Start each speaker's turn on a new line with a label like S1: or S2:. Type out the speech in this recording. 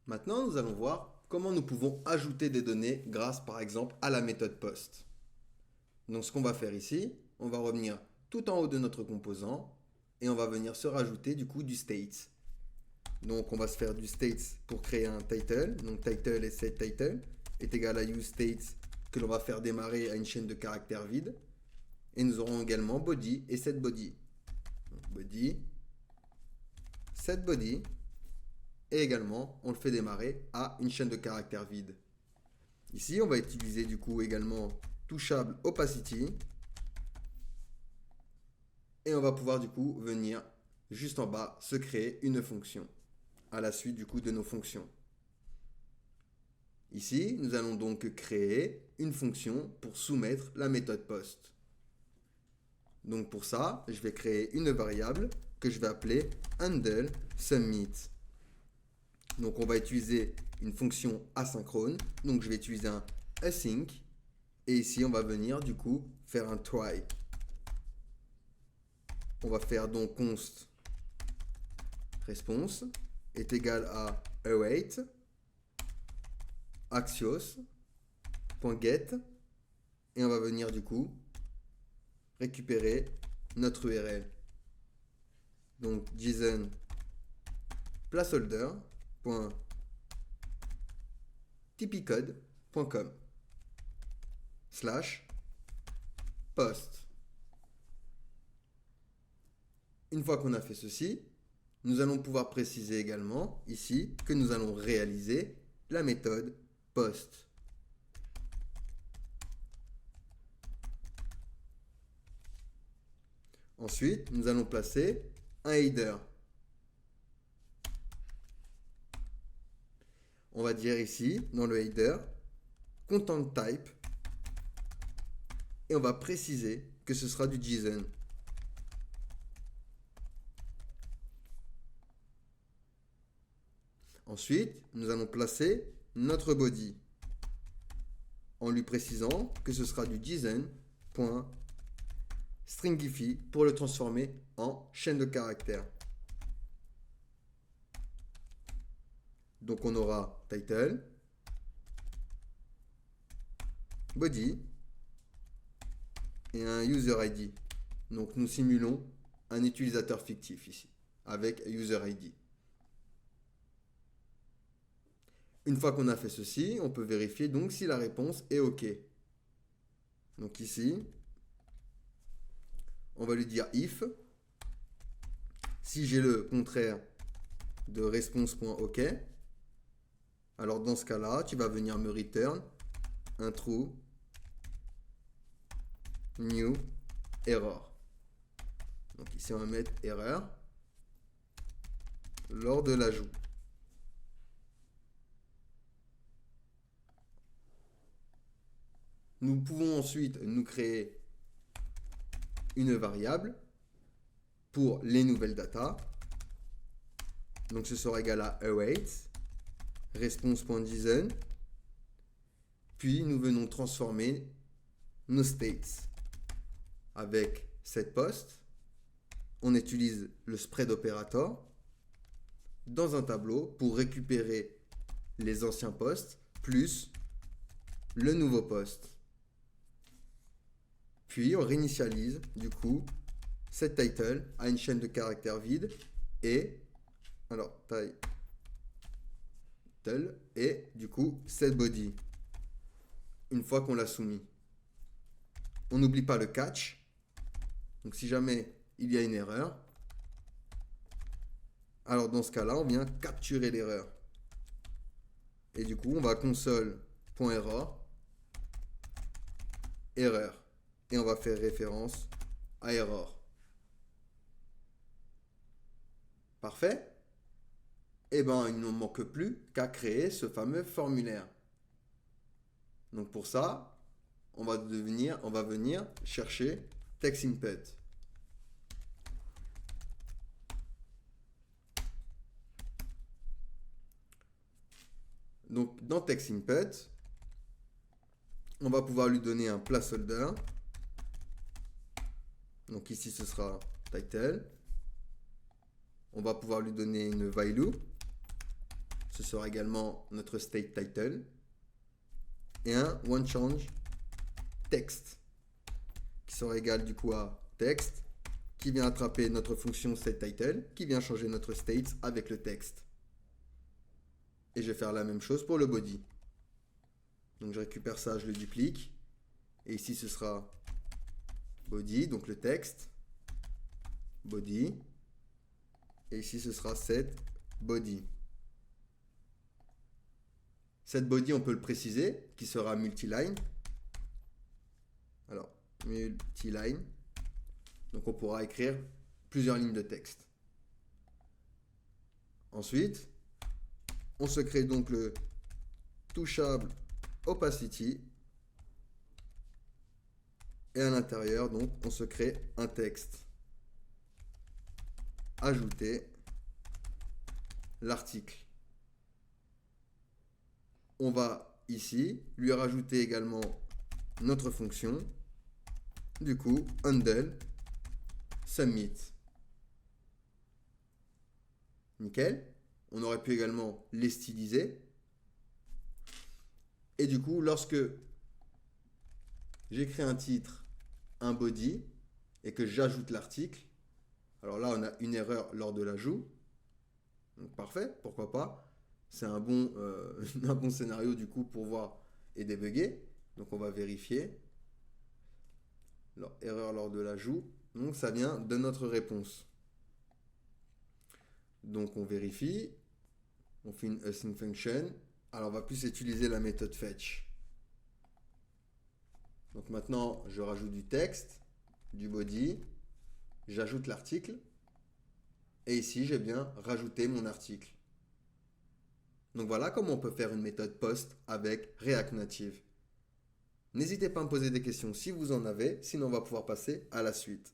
S1: Maintenant, nous allons voir comment nous pouvons ajouter des données grâce par exemple à la méthode post. Donc ce qu'on va faire ici, on va revenir tout en haut de notre composant et on va venir se rajouter du coup du state. Donc on va se faire du state pour créer un title. Donc title et setTitle est égal à useState que l'on va faire démarrer à une chaîne de caractères vide. Et nous aurons également body et setBody. Donc body, setBody. Et également, on le fait démarrer à une chaîne de caractères vide. Ici, on va utiliser du coup également touchable opacity. Et on va pouvoir du coup venir juste en bas se créer une fonction à la suite du coup de nos fonctions. Ici, nous allons donc créer une fonction pour soumettre la méthode post. Donc pour ça, je vais créer une variable que je vais appeler handle submit. Donc on va utiliser une fonction asynchrone. Donc je vais utiliser un async. Et ici on va venir du coup faire un try. On va faire donc const response est égal à await axios.get et on va venir du coup récupérer notre URL. Donc JSON placeholder.tpcode.com /post. Une fois qu'on a fait ceci, nous allons pouvoir préciser également ici que nous allons réaliser la méthode post. Ensuite, nous allons placer un header. On va dire ici, dans le header, content type, et on va préciser que ce sera du JSON. Ensuite, nous allons placer notre body, en lui précisant que ce sera du JSON.stringify pour le transformer en chaîne de caractères. Donc on aura title, body et un user ID. Donc nous simulons un utilisateur fictif ici, avec user ID. Une fois qu'on a fait ceci, on peut vérifier donc si la réponse est OK. Donc ici, on va lui dire if. Si j'ai le contraire de response.OK, alors dans ce cas-là, tu vas venir me return un true new error. Donc ici, on va mettre erreur lors de l'ajout. Nous pouvons ensuite nous créer une variable pour les nouvelles datas. Donc ce sera égal à await response.json. Puis nous venons transformer nos states avec setPost. On utilise le spread operator dans un tableau pour récupérer les anciens postes plus le nouveau poste. Puis on réinitialise du coup setTitle à une chaîne de caractères vide et alors title et du coup setBody une fois qu'on l'a soumis. On n'oublie pas le catch. Donc si jamais il y a une erreur, alors dans ce cas-là, on vient capturer l'erreur. Et du coup, on va console.error erreur et on va faire référence à error. Parfait? Eh bien, il ne nous manque plus qu'à créer ce fameux formulaire. Donc pour ça, on va venir chercher TextInput. Donc dans TextInput, on va pouvoir lui donner un placeholder. Donc ici ce sera title. On va pouvoir lui donner une value ce sera également notre state title. Et un onChange text, qui sera égal du coup à text, qui vient attraper notre fonction setTitle, qui vient changer notre state avec le texte. Et je vais faire la même chose pour le body. Donc je récupère ça, je le duplique. Et ici ce sera body, donc le texte, body. Et ici ce sera setBody. SetBody, on peut le préciser, qui sera multiline. Alors, multiline. Donc on pourra écrire plusieurs lignes de texte. Ensuite, on se crée donc le touchable opacity. Et à l'intérieur, donc, on se crée un texte. Ajouter l'article. On va ici lui rajouter également notre fonction. Du coup, handle submit. Nickel. On aurait pu également les styliser. Et du coup, lorsque j'écris un titre, un body, et que j'ajoute l'article, alors là, on a une erreur lors de l'ajout. Donc parfait, pourquoi pas. C'est un bon scénario du coup pour voir et débugger. Donc on va vérifier. Alors, erreur lors de l'ajout. Donc ça vient de notre réponse. Donc on vérifie. On fait une async function. Alors on va plus utiliser la méthode fetch. Donc maintenant je rajoute du texte, du body. J'ajoute l'article. Et ici j'ai bien rajouté mon article. Donc voilà comment on peut faire une méthode post avec React Native. N'hésitez pas à me poser des questions si vous en avez, sinon on va pouvoir passer à la suite.